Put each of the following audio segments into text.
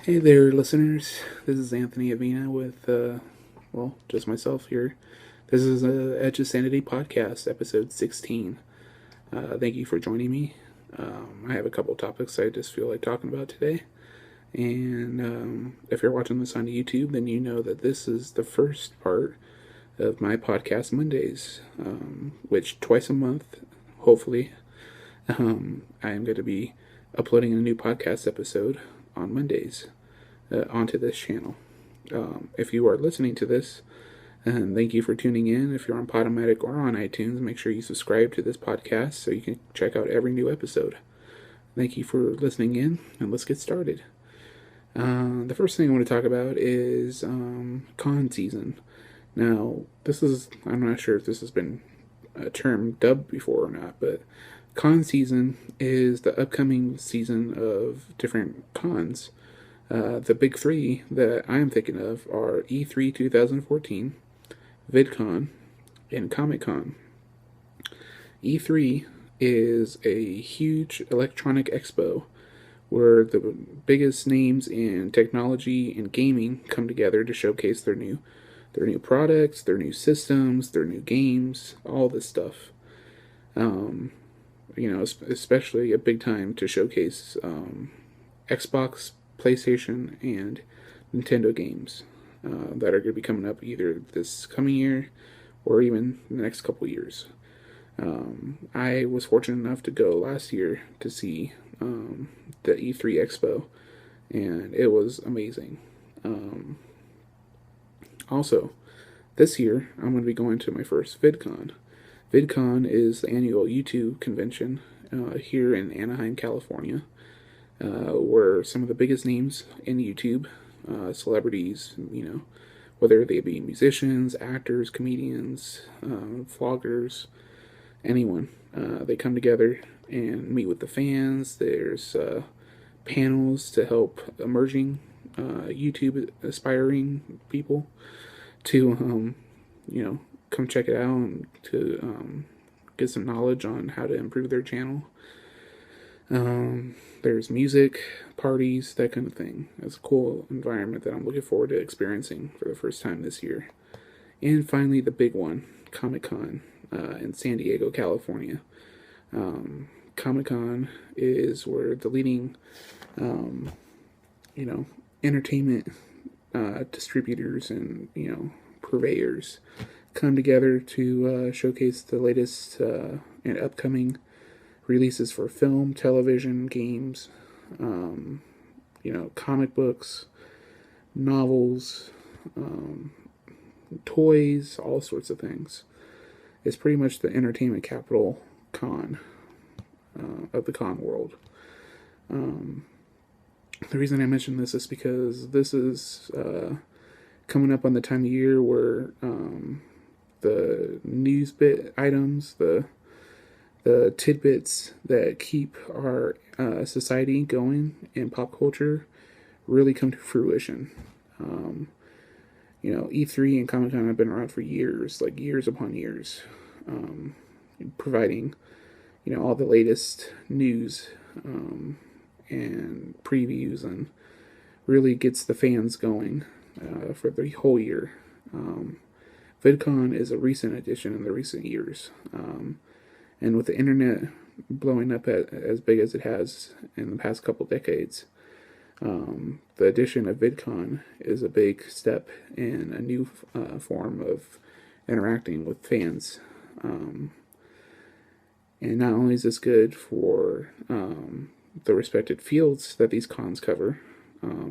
Hey there, listeners. This is Anthony Avina with, just myself here. This is Edge of Sanity podcast, episode 16. Thank you for joining me. I have a couple topics I just feel like talking about today. And if you're watching this on YouTube, then you know that this is the first part of my podcast Mondays, which twice a month, hopefully, I am going to be uploading a new podcast episode on Mondays onto this channel. If you are listening to this, and thank you for tuning in. If you're on Podomatic or on iTunes, make sure you subscribe to this podcast so you can check out every new episode. Thank you for listening in, and let's get started. The first thing I want to talk about is con season. Now, I'm not sure if this has been a term dubbed before or not, but con season is the upcoming season of different cons. The big three that I'm thinking of are E3 2014, VidCon, and Comic Con. E3 is a huge electronic expo where the biggest names in technology and gaming come together to showcase their new products, their new systems, their new games, all this stuff. Especially a big time to showcase Xbox, PlayStation, and Nintendo games that are going to be coming up either this coming year or even the next couple years. I was fortunate enough to go last year to see the E3 Expo, and it was amazing. Also, this year I'm going to be going to my first VidCon. VidCon is the annual YouTube convention here in Anaheim, California, where some of the biggest names in YouTube, celebrities, whether they be musicians, actors, comedians, vloggers, anyone, they come together and meet with the fans. There's panels to help emerging YouTube aspiring people to, come check it out and to get some knowledge on how to improve their channel. There's music, parties, that kind of thing. It's a cool environment that I'm looking forward to experiencing for the first time this year. And finally, the big one, Comic Con in San Diego, California. Comic Con is where the leading, entertainment distributors and, purveyors come together to showcase the latest and upcoming releases for film, television, games, comic books, novels, toys, all sorts of things. It's pretty much the entertainment capital con of the con world. The reason I mention this is because this is coming up on the time of year where the news bit items, the tidbits that keep our society going in pop culture really come to fruition. E3 and Comic Con have been around for years, like years upon years, providing, all the latest news and previews, and really gets the fans going for the whole year. VidCon is a recent addition in the recent years. And with the internet blowing up as big as it has in the past couple decades, the addition of VidCon is a big step in a new form of interacting with fans. And not only is this good for the respected fields that these cons cover,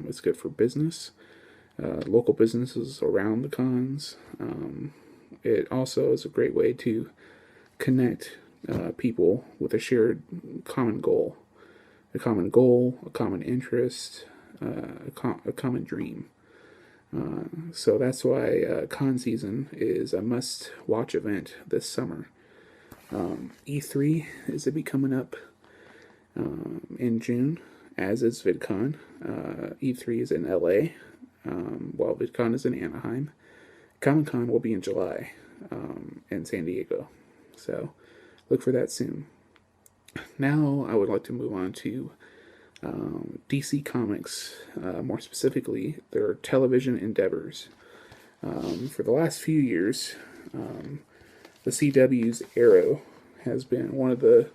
it's good for business, local businesses around the cons. It also is a great way to connect people with a shared common goal, a common interest, a common dream. So that's why con season is a must-watch event this summer. E3 is to be coming up in June, as is VidCon. E3 is in LA, while VidCon is in Anaheim. Comic Con will be in July in San Diego. So look for that soon. Now I would like to move on to DC Comics, more specifically, their television endeavors. For the last few years, the CW's Arrow has been one of the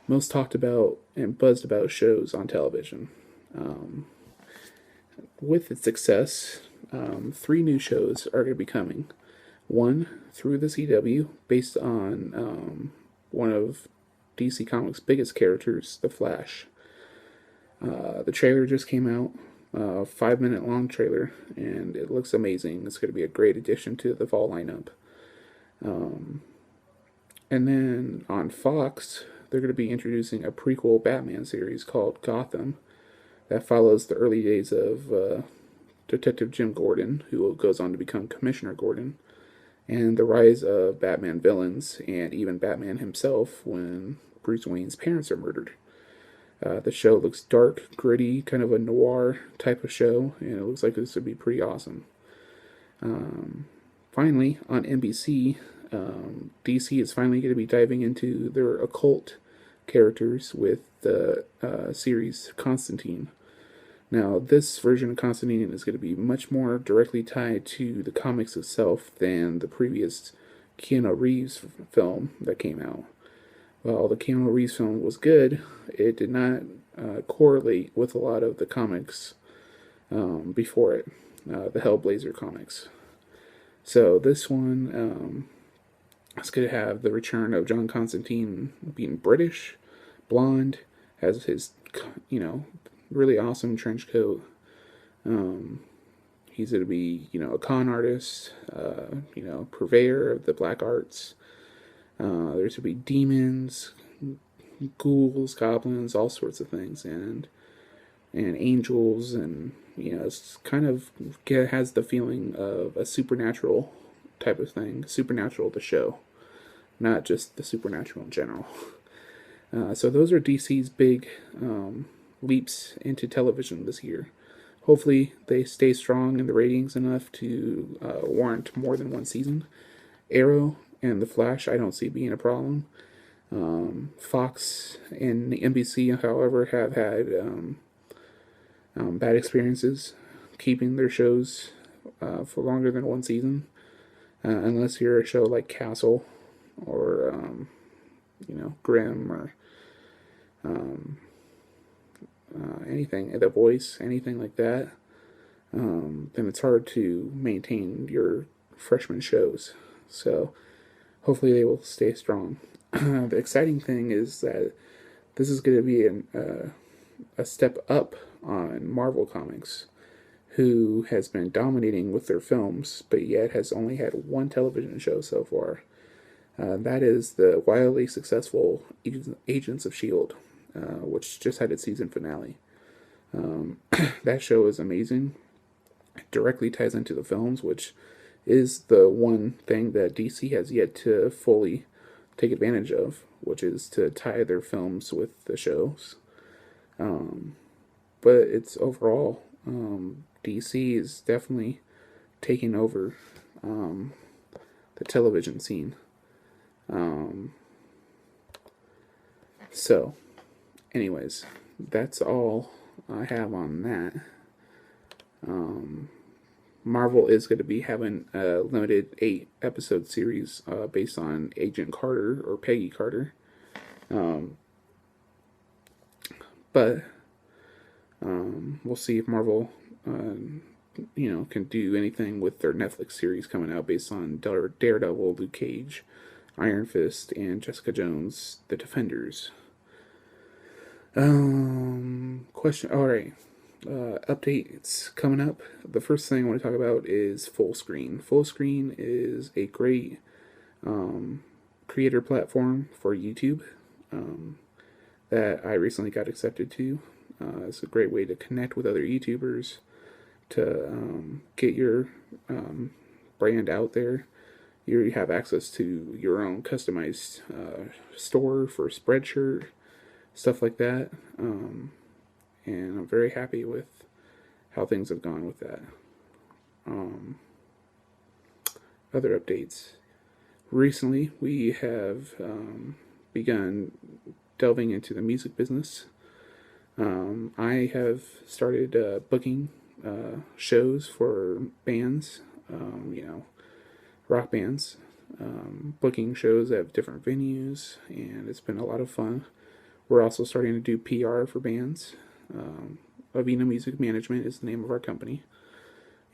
most talked about and buzzed about shows on television. With its success, 3 new shows are going to be coming. One through the CW, based on one of DC Comics' biggest characters, The Flash. The trailer just came out, 5-minute long trailer, and it looks amazing. It's going to be a great addition to the fall lineup. And then on Fox, they're going to be introducing a prequel Batman series called Gotham that follows the early days of Detective Jim Gordon, who goes on to become Commissioner Gordon, and the rise of Batman villains and even Batman himself when Bruce Wayne's parents are murdered. The show looks dark, gritty, kind of a noir type of show, and it looks like this would be pretty awesome. Finally, on NBC, DC is finally going to be diving into their occult characters with the series Constantine. Now, this version of Constantine is going to be much more directly tied to the comics itself than the previous Keanu Reeves film that came out. While the Keanu Reeves film was good, it did not correlate with a lot of the comics before it, the Hellblazer comics. So this one is going to have the return of John Constantine being British, blonde, has his, really awesome trench coat. He's going to be, a con artist, purveyor of the black arts. There's going to be demons, ghouls, goblins, all sorts of things, and angels, and it's kind of has the feeling of a supernatural type of thing. Supernatural, the show, not just the supernatural in general. So those are DC's big leaps into television this year. Hopefully they stay strong in the ratings enough to warrant more than one season. Arrow and The Flash, I don't see being a problem. Fox and NBC, however, have had bad experiences keeping their shows for longer than one season, unless you're a show like Castle or Grimm or anything, The Voice, anything like that. Then it's hard to maintain your freshman shows. So hopefully they will stay strong. The exciting thing is that this is going to be a step up on Marvel Comics, who has been dominating with their films, but yet has only had one television show so far. That is the wildly successful Agents of S.H.I.E.L.D., which just had its season finale. That show is amazing. It directly ties into the films, which is the one thing that DC has yet to fully take advantage of, which is to tie their films with the shows. But it's overall, DC is definitely taking over the television scene. So, anyways, that's all I have on that. Marvel is going to be having a limited 8-episode series based on Agent Carter or Peggy Carter. But we'll see if Marvel, can do anything with their Netflix series coming out based on Daredevil, Luke Cage, Iron Fist, and Jessica Jones, The Defenders. Question. All right. Updates coming up. The first thing I want to talk about is Full Screen. Full Screen is a great creator platform for YouTube that I recently got accepted to. It's a great way to connect with other YouTubers, to get your brand out there. You have access to your own customized store for Spreadshirt, stuff like that. And I'm very happy with how things have gone with that. Other updates. Recently, we have begun delving into the music business. I have started booking shows for bands, rock bands, booking shows at different venues, and it's been a lot of fun. We're also starting to do PR for bands. Avina Music Management is the name of our company,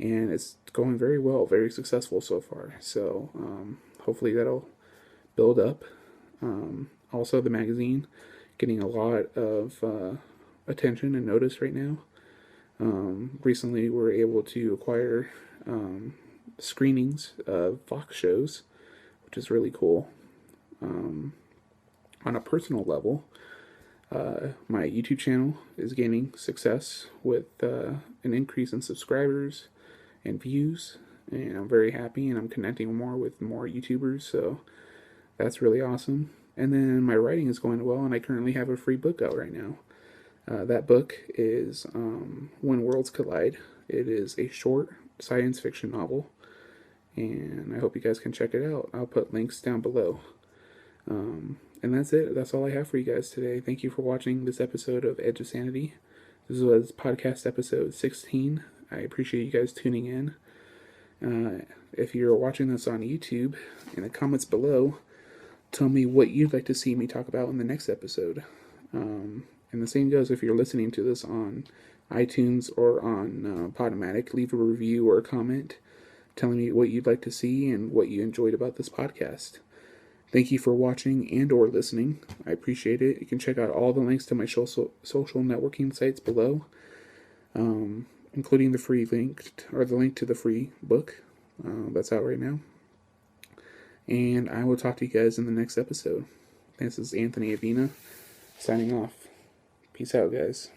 and it's going very well, very successful so far. So hopefully that'll build up. Also, the magazine getting a lot of attention and notice right now. Recently, we were able to acquire screenings of Fox shows, which is really cool. On a personal level, my YouTube channel is gaining success with an increase in subscribers and views, and I'm very happy, and I'm connecting more with more YouTubers, so that's really awesome. And then my writing is going well, and I currently have a free book out right now. That book is When Worlds Collide. It is a short science fiction novel, and I hope you guys can check it out. I'll put links down below. And that's it. That's all I have for you guys today. Thank you for watching this episode of Edge of Sanity. This was podcast episode 16. I appreciate you guys tuning in. If you're watching this on YouTube, in the comments below, tell me what you'd like to see me talk about in the next episode. And the same goes if you're listening to this on iTunes or on Podomatic. Leave a review or a comment telling me what you'd like to see and what you enjoyed about this podcast. Thank you for watching and or listening. I appreciate it. You can check out all the links to my social networking sites below, including the free link, or the link to the free book that's out right now. And I will talk to you guys in the next episode. This is Anthony Avina, signing off. Peace out, guys.